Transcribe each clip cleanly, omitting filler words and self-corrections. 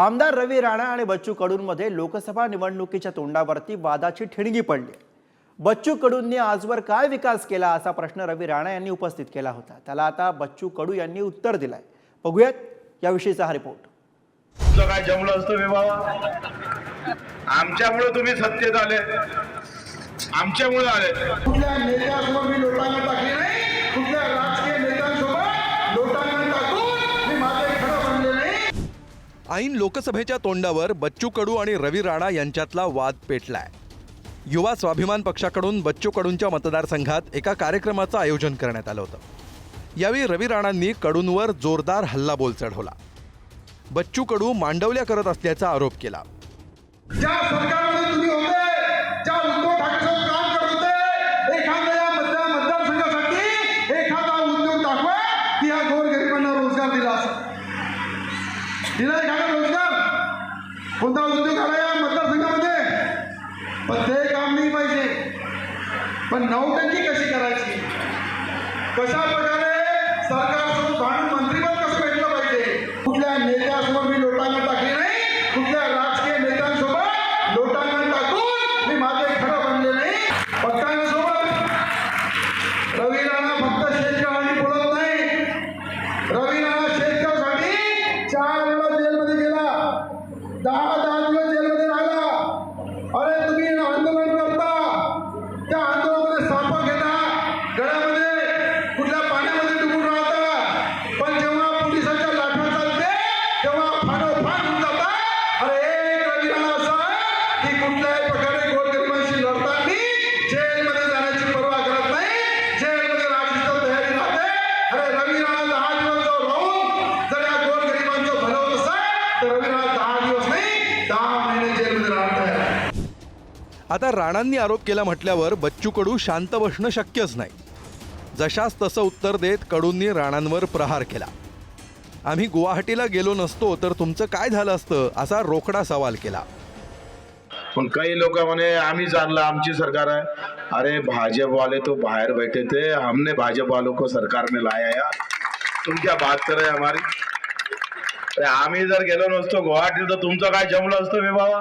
आमदार रवी राणा आणि बच्चू कडूंमध्ये लोकसभा निवडणुकीच्या तोंडावरती वादाची ठिणगी पडली। बच्चू कडूंनी आजवर काय विकास केला असा प्रश्न रवी राणा यांनी उपस्थित केला होता। त्याला आता बच्चू कडू यांनी उत्तर दिलंय। बघूयात याविषयीचा हा रिपोर्ट। तुझं काय जमलं असतं रे बाबा? आमच्यामुळे तुम्ही सत्तेत आले, आमच्यामुळे आले। कुठल्या नेत्यासमोर मी लोटांगण टाकली नाही, कुठल्या राजकीय नेत्यांसोबत लोटांगण टाकून मी माझे खरं बनले नाही। ऐन लोकसभेच्या तोंडावर बच्चू कडू आणि रवी राणा यांच्यातला वाद पेटलाय। युवा स्वाभिमान पक्षाकडून बच्चू कडूंच्या मतदारसंघात एका कार्यक्रमाचं आयोजन करण्यात आलं होतं। यावेळी रवी राणांनी कडूंवर जोरदार हल्लाबोल चढवला। बच्चू कडू मांडवल्या करत असल्याचा आरोप केला। ज्या सरकारमध्ये तुम्ही होते, ज्या उद्धव ठाकरे काम करत होते, एखाद्या मतदारसंघासाठी एखादा उद्योग दाखवा की या गोरगरिबांना रोजगार दिला असेल। दिला एखादा रोजगार? कोणता उद्योग आला या मतदारसंघामध्ये? पण ते काम नाही पाहिजे, पण नौटंकी कशी करायची, कशा प्रकारे सरकारसोबत भांडून मंत्रिपद कसं भेटलं पाहिजे। कुठल्या नेत्यासमोर मी लोटांगण टाकली नाही, कुठल्या राजकीय नेत्यांसोबत लोटांगण टाकून मी माझे खरं बनले नाही। पक्षांसोबत रवी राणा फक्त शेतकऱ्यांनी बोलत नाही, रवी राणा शेतकऱ्यासाठी 4 वेळा जेलमध्ये गेला, 10 दिवस जेलमध्ये राहिला। अरे तुम्ही आंदोलन करता, त्या आंदोलनामध्ये सापा घेता, गळ्यामध्ये कुठल्या पाण्यामध्ये डुबून राहता, पण जेव्हा पोलिसांच्या लाठा चालते तेव्हा फाडोफाड होऊन जाता। अरे एक रवी राणा असा आहे की कुठल्याही प्रकारे गोरगरिबांशी लढताना जेलमध्ये जाण्याची पर्वा करत नाही, जेलमध्ये राहायची तयारी राहते। अरे रवी राणा 10 दिवस राहून जर या गोरगरिबांचं भलं होत असेल तर रवी राणा 10 दिवस नाही 10 महिने जेलमध्ये राहत आहे। आता राणांनी आरोप केला म्हटल्यावर बच्चू कडू शांत बसणं शक्यच नाही। जशास तसं उत्तर देत कडूंनी राणांवर प्रहार केला। आम्ही गुवाहाटीला गेलो नसतो तर तुमचं काय झालं असतं असा रोकडा सवाल केला। पण काही लोक म्हणे आम्ही जाणलं आमची सरकार आहे। अरे भाजप वाले तो बाहर बैठे थे, हमने भाजप वालों को सरकार में लाया यार, तुम क्या बात कर रहे हैं हमारी? अरे आम्ही जर गेलो नसतो गुवाहाटी तर तुमचं काय जमलं असतं रे बाबा?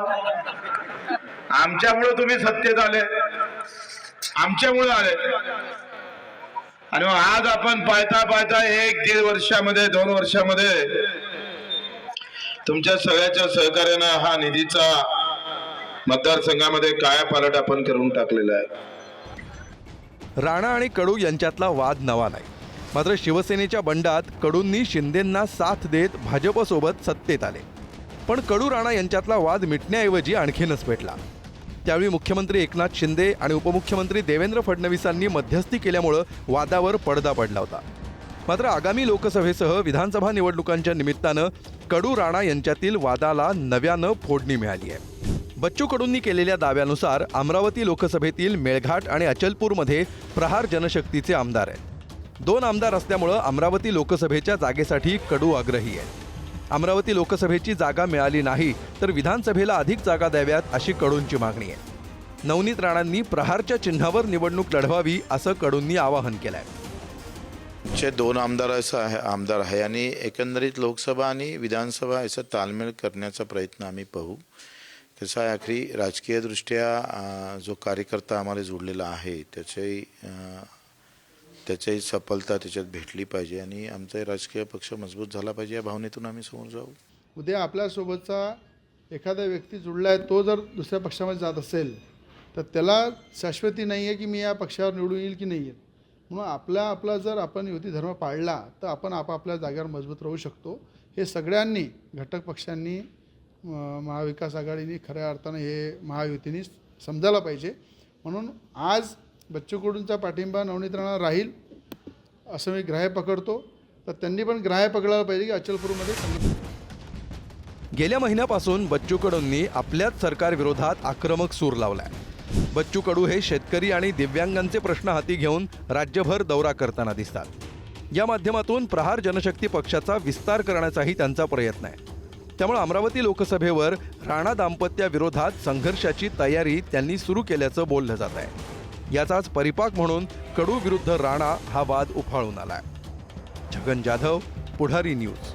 आमच्यामुळे तुम्ही सत्तेत आले, आमच्यामुळे आले। आणि मग आज आपण पाहता 1-1.5 वर्षामध्ये 2 वर्षामध्ये तुमच्या सगळ्याच्या सहकार्यानं हा निधीचा मतदारसंघामध्ये कायापालट आपण करून टाकलेला आहे। राणा आणि कडू यांच्यातला वाद नवा नाही, मात्र शिवसेनेच्या बंडात कडूंनी शिंदेंना साथ देत भाजपसोबत सत्तेत आले। पण कडू राणा यांच्यातला वाद मिटण्याऐवजी आणखीनच पेटला। त्यावेळी मुख्यमंत्री एकनाथ शिंदे आणि उपमुख्यमंत्री देवेंद्र फडणवीसांनी मध्यस्थी केल्यामुळं वादावर पडदा पडला होता। मात्र आगामी लोकसभेसह विधानसभा निवडणुकांच्या निमित्तानं कडू राणा यांच्यातील वादाला नव्यानं फोडणी मिळाली आहे। बच्चू कडूंनी केलेल्या दाव्यानुसार अमरावती लोकसभेतील मेळघाट आणि अचलपूरमध्ये प्रहार जनशक्तीचे आमदार आहेत। 2 आमदार असल्यामुळं अमरावती लोकसभेच्या जागेसाठी कडू आग्रही आहेत। अमरावती लोकसभेची जागा मिळाली नाही तर विधानसभेला अधिक जागा द्याव्यात अशी कडूंची मागणी आहे। नवनीत राणांनी प्रहारच्या चिन्हावर निवडणूक लढवावी असं कडूंनी आवाहन केलंय। 2 आमदार आहे आणि एकंदरीत लोकसभा आणि विधानसभा याचा ताळमेळ करण्याचा प्रयत्न आम्ही पाहू। कसं आहे, आखरी राजकीयदृष्ट्या जो कार्यकर्ता आम्हाला जोडलेला आहे त्याच्याही सफलता त्याच्यात भेटली पाहिजे आणि आमचा राजकीय पक्ष मजबूत झाला पाहिजे, या भावनेतून आम्ही समोर जाऊ। उद्या आपल्यासोबतचा एखादा व्यक्ती जुळला आहे, तो जर दुसऱ्या पक्षामध्ये जात असेल तर त्याला शाश्वती नाही आहे की मी या पक्षावर निवडून येईल की नाही येईल। म्हणून आपला जर आपण युती धर्म पाळला तर आपण आपापल्या जागेवर मजबूत राहू शकतो। हे सगळ्यांनी, घटक पक्षांनी, महाविकास आघाडीने, खऱ्या अर्थानं हे महायुतीने समजायला पाहिजे। म्हणून आज बच्चू कडूंचा पाठिंबा नवनीत राणा राहील असं मी ग्राह्य पकडतो, तर त्यांनी पण ग्राह्य पकडायला पाहिजे की अचलपूरमध्ये। गेल्या महिन्यापासून बच्चू कडूंनी आपल्याच सरकारविरोधात आक्रमक सूर लावलाय। बच्चू कडू हे शेतकरी आणि दिव्यांगांचे प्रश्न हाती घेऊन राज्यभर दौरा करताना दिसतात। या माध्यमातून प्रहार जनशक्ती पक्षाचा विस्तार करण्याचाही त्यांचा प्रयत्न आहे। त्यामुळे अमरावती लोकसभेवर राणा दाम्पत्याविरोधात संघर्षाची तयारी त्यांनी सुरू केल्याचं बोललं जात आहे। याचाच परिपाक म्हणून कडू विरुद्ध राणा हा वाद उफाळून आलाय। छगन जाधव, पुढारी न्यूज।